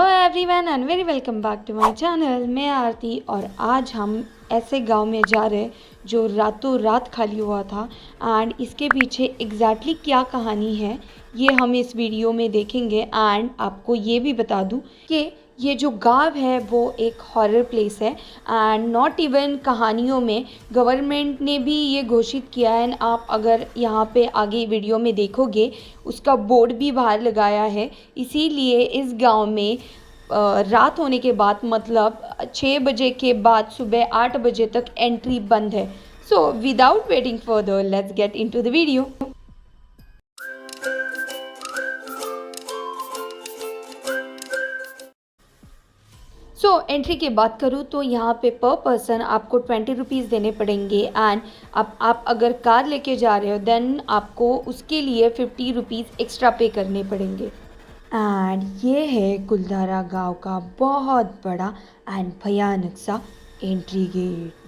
Everyone and very welcome back to my channel. मैं आरती और आज हम ऐसे गांव में जा रहे हैं जो रातों रात खाली हुआ था एंड इसके पीछे एग्जैक्टली क्या कहानी है ये हम इस वीडियो में देखेंगे। एंड आपको ये भी बता दूं कि ये जो गांव है वो एक हॉरर प्लेस है एंड नॉट इवन कहानियों में गवर्नमेंट ने भी ये घोषित किया है। एंड आप अगर यहाँ पे आगे वीडियो में देखोगे उसका बोर्ड भी बाहर लगाया है। इसीलिए इस गांव में रात होने के बाद मतलब 6 बजे के बाद सुबह 8 बजे तक एंट्री बंद है। So without waiting further let's get into the video. Entry की बात करूँ तो यहाँ पे पर पर्सन आपको 20 रुपीज़ देने पड़ेंगे एंड आप अगर कार लेके जा रहे हो देन आपको उसके लिए 50 रुपीज़ एक्स्ट्रा पे करने पड़ेंगे। एंड ये है कुलधारा गांव का बहुत बड़ा एंड भयानक सा entry gate.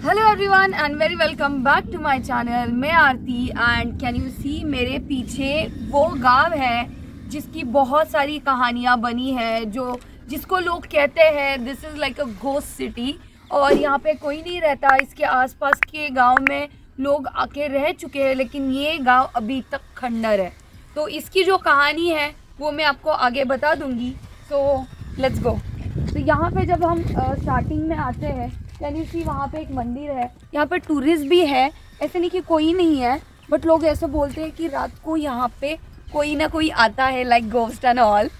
Hello everyone and very welcome back to my channel. मैं Aarti and can you see मेरे पीछे वो गांव है जिसकी बहुत सारी कहानियां बनी है, जिसको लोग कहते हैं this is like a ghost city. और यहाँ पे कोई नहीं रहता, इसके आसपास के गांव में लोग आके रह चुके हैं लेकिन ये गांव अभी तक खंडर है। तो इसकी जो कहानी है वो मैं आपको आगे बता दूंगी। So let's go. तो यहाँ पे जब हम स्टार्टिंग में आते हैं कैन यू सी वहाँ पे एक मंदिर है। यहाँ पे टूरिस्ट भी है, ऐसे नहीं कि कोई नहीं है, बट लोग ऐसे बोलते हैं कि रात को यहाँ पे कोई ना कोई आता है like ghost and all.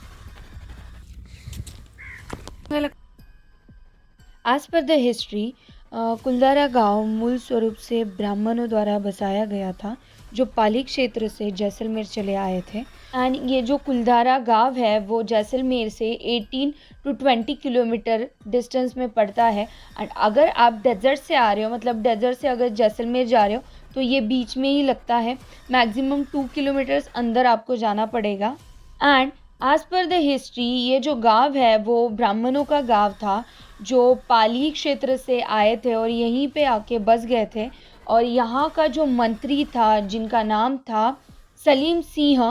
As per the history Kuldhara गांव मूल स्वरूप से ब्राह्मणों द्वारा बसाया गया था जो पाली क्षेत्र से जैसलमेर चले आए थे। एंड ये जो कुलधारा गांव है वो जैसलमेर से 18 to 20 किलोमीटर डिस्टेंस में पड़ता है। एंड अगर आप डेजर्ट से आ रहे हो, मतलब डेजर्ट से अगर जैसलमेर जा रहे हो तो ये बीच में ही लगता है, मैक्सिमम 2 किलोमीटर्स अंदर आपको जाना पड़ेगा। And as per the history ये जो गांव है वो ब्राह्मणों का गांव था जो पाली क्षेत्र से आए थे और यहीं पे आके बस गए थे। और यहाँ का जो मंत्री था जिनका नाम था सलीम सिंह,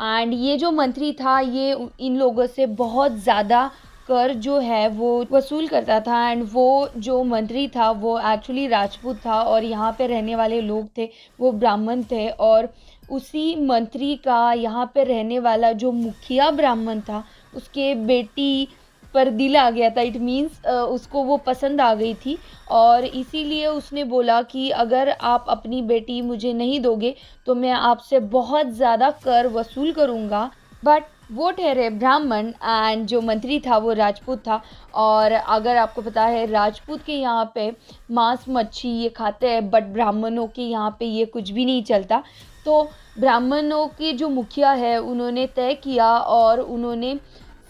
एंड ये जो मंत्री था ये इन लोगों से बहुत ज़्यादा कर जो है वो वसूल करता था। एंड वो जो मंत्री था वो एक्चुअली राजपूत था और यहाँ पे रहने वाले लोग थे वो ब्राह्मण थे। और उसी मंत्री का यहाँ पे रहने वाला जो मुखिया ब्राह्मण था उसके बेटी पर दिल आ गया था। इट मीन्स उसको वो पसंद आ गई थी और इसीलिए उसने बोला कि अगर आप अपनी बेटी मुझे नहीं दोगे तो मैं आपसे बहुत ज़्यादा कर वसूल करूँगा। बट वो ठहरे ब्राह्मण एंड जो मंत्री था वो राजपूत था। और अगर आपको पता है राजपूत के यहाँ पे मांस मच्छी ये खाते हैं, बट ब्राह्मणों के यहाँ पे ये कुछ भी नहीं चलता। तो ब्राह्मणों के जो मुखिया है उन्होंने तय किया और उन्होंने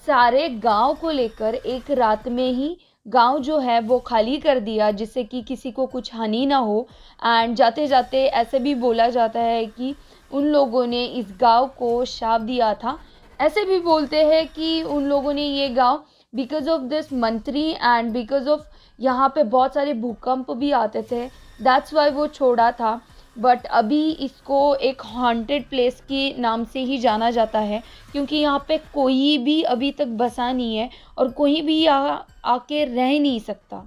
सारे गांव को लेकर एक रात में ही गांव जो है वो खाली कर दिया जिससे कि किसी को कुछ हानि ना हो। एंड जाते जाते ऐसे भी बोला जाता है कि उन लोगों ने इस गांव को शाप दिया था। ऐसे भी बोलते हैं कि उन लोगों ने ये गांव बिकॉज ऑफ दिस मंत्री एंड बिकॉज ऑफ यहाँ पे बहुत सारे भूकंप भी आते थे, दैट्स वाई वो छोड़ा था। बट अभी इसको एक हॉन्टेड प्लेस के नाम से ही जाना जाता है क्योंकि यहाँ पे कोई भी अभी तक बसा नहीं है और कोई भी यहाँ आके रह नहीं सकता।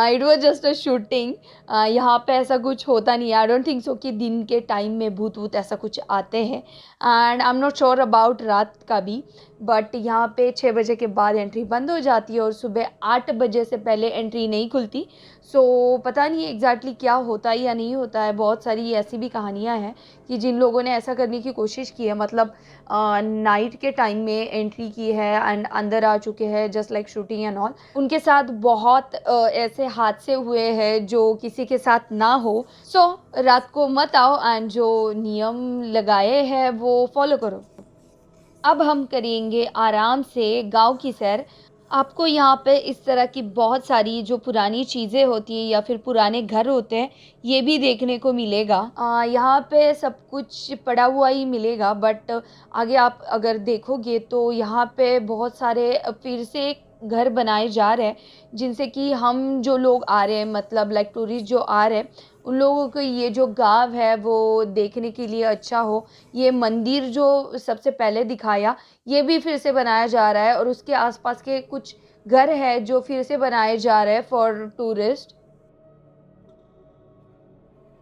It was just a shooting. यहाँ पे ऐसा कुछ होता नहीं है। आई डोंट थिंक सो कि दिन के टाइम में भूत वूत ऐसा कुछ आते हैं and I am not sure about रात का भी। बट यहाँ पे 6 बजे के बाद एंट्री बंद हो जाती है और सुबह 8 बजे से पहले एंट्री नहीं खुलती। सो पता नहीं एग्जैक्टली क्या होता है या नहीं होता है। बहुत सारी ऐसी भी कहानियाँ हैं कि जिन लोगों ने ऐसा करने की कोशिश की है, मतलब नाइट के टाइम में एंट्री की है एंड अंदर आ चुके हैं just like shooting and all. उनके साथ बहुत ऐसे हादसे हुए हैं जो किसी के साथ ना हो। सो रात को मत आओ एंड जो नियम लगाए हैं वो फॉलो करो। अब हम करेंगे आराम से गांव की सैर। आपको यहाँ पे इस तरह की बहुत सारी जो पुरानी चीज़ें होती हैं या फिर पुराने घर होते हैं, ये भी देखने को मिलेगा। यहाँ पे सब कुछ पड़ा हुआ ही मिलेगा, बट आगे आप अगर देखोगे तो यहाँ पे बहुत सारे फिर से घर बनाए जा रहे हैं, जिनसे कि हम जो लोग आ रहे हैं, मतलब लाइक टूरिस्ट जो आ रहे हैं, उन लोगों को ये जो गाँव है वो देखने के लिए अच्छा हो। ये मंदिर जो सबसे पहले दिखाया, ये भी फिर से बनाया जा रहा है और उसके आसपास के कुछ घर है जो फिर से बनाए जा रहे हैं फॉर टूरिस्ट।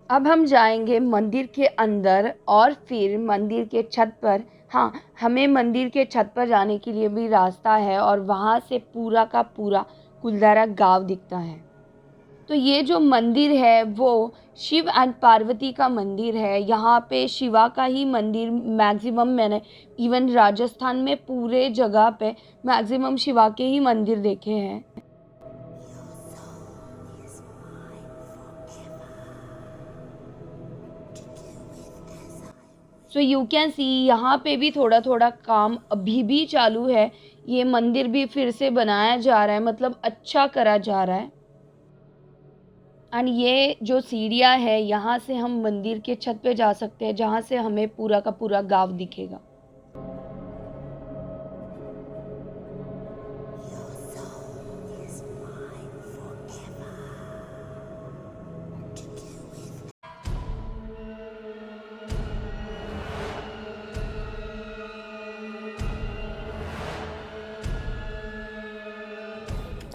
अब हम जाएंगे मंदिर के अंदर और फिर मंदिर के छत पर। हाँ, हमें मंदिर के छत पर जाने के लिए भी रास्ता है और वहाँ से पूरा का पूरा कुलधारा गांव दिखता है। तो ये जो मंदिर है वो शिव एंड पार्वती का मंदिर है। यहाँ पे शिवा का ही मंदिर मैक्सिमम, मैंने इवन राजस्थान में पूरे जगह पे मैक्सिमम शिवा के ही मंदिर देखे हैं। सो यू कैन सी यहाँ पे भी थोड़ा थोड़ा काम अभी भी चालू है। ये मंदिर भी फिर से बनाया जा रहा है, मतलब अच्छा करा जा रहा है। एंड ये जो सीढ़ियाँ है, यहाँ से हम मंदिर के छत पे जा सकते हैं, जहाँ से हमें पूरा का पूरा गाँव दिखेगा।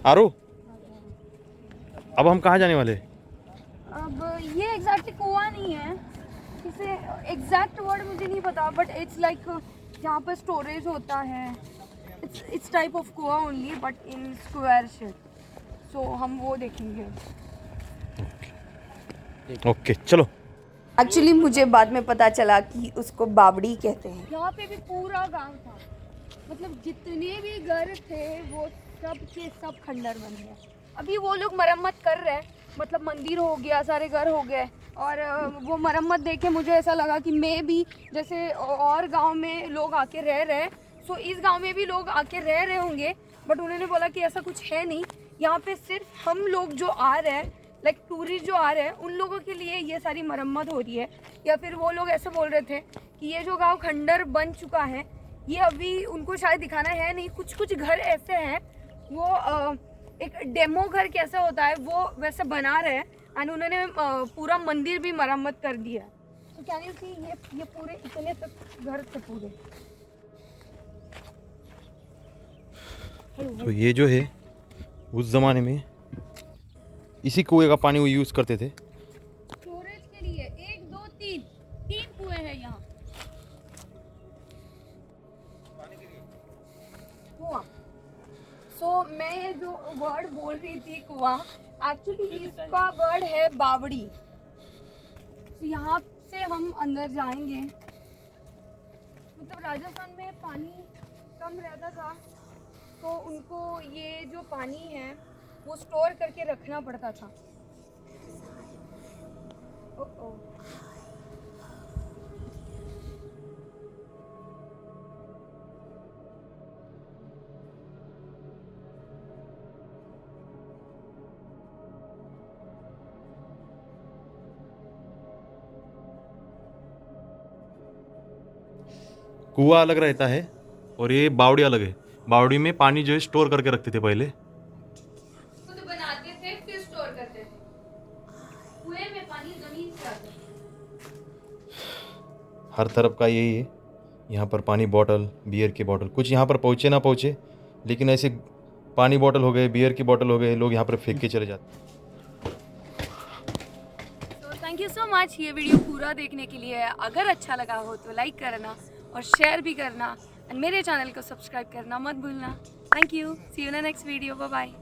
आरो, अब हम कहाँ जाने वाले? अब ये एग्जैक्टली कुआं नहीं है, इसे एग्जैक्ट वर्ड मुझे नहीं पता, बट इट्स लाइक यहाँ पर स्टोरेज होता है। इट्स टाइप ऑफ कुआं only but in square shape. So हम वो देखेंगे। ओके चलो। एक्चुअली मुझे बाद में पता चला कि उसको बावड़ी कहते हैं। यहाँ पे भी पूरा गांव था, मतलब जितने भी घर थे वो सब के सब खंडर बन गए। अभी वो लोग मरम्मत कर रहे हैं, मतलब मंदिर हो गया, सारे घर हो गए, और वो मरम्मत देख के मुझे ऐसा लगा कि मैं भी जैसे और गांव में लोग आके रह रहे हैं, सो इस गांव में भी लोग आके रह रहे होंगे। बट उन्होंने बोला कि ऐसा कुछ है नहीं, यहाँ पे सिर्फ हम लोग जो आ रहे हैं, लाइक टूरिस्ट जो आ रहे हैं, उन लोगों के लिए ये सारी मरम्मत हो रही है। या फिर वो लोग ऐसे बोल रहे थे कि ये जो गाँव खंडर बन चुका है, ये अभी उनको शायद दिखाना है नहीं। कुछ कुछ घर ऐसे हैं, वो एक डेमो घर कैसा होता है वो वैसे बना रहे हैं, एंड उन्होंने पूरा मंदिर भी मरम्मत कर दिया है। तो कैन यू सी, ये पूरे इतने तक घर थे पूरे। तो ये जो है उस ज़माने में इसी कुएं का पानी वो यूज़ करते थे स्टोरेज के लिए। 1 2 3 कुएं हैं यहाँ। कुआं। सो मैं जो वर्ड बोल रही थी कुआं, एक्चुअली इसका वर्ड है बावड़ी। तो यहाँ से हम अंदर जाएंगे। मतलब राजस्थान में पानी कम रहता था, तो उनको ये जो पानी है वो स्टोर करके रखना पड़ता था। ओ कुआं अलग रहता है और ये बावड़ी अलग है। बावड़ी में पानी जो है स्टोर करके रखते थे पहले। खुद बनाते थे फिर स्टोर करते थे। कुएं में पानी जमीन से आता है। हर तरफ का यही है। यहाँ पर पानी बॉटल, बियर की बॉटल, कुछ यहाँ पर पहुँचे ना पहुँचे, लेकिन ऐसे पानी बॉटल हो गए, बियर की बॉटल हो गए, लोग यहाँ पर फेंक के चले जाते। तो थैंक यू सो मच ये वीडियो पूरा देखने के लिए। अगर अच्छा लगा हो तो लाइक करना और शेयर भी करना, एंड मेरे चैनल को सब्सक्राइब करना मत भूलना। Thank you, see you in the next video, bye bye.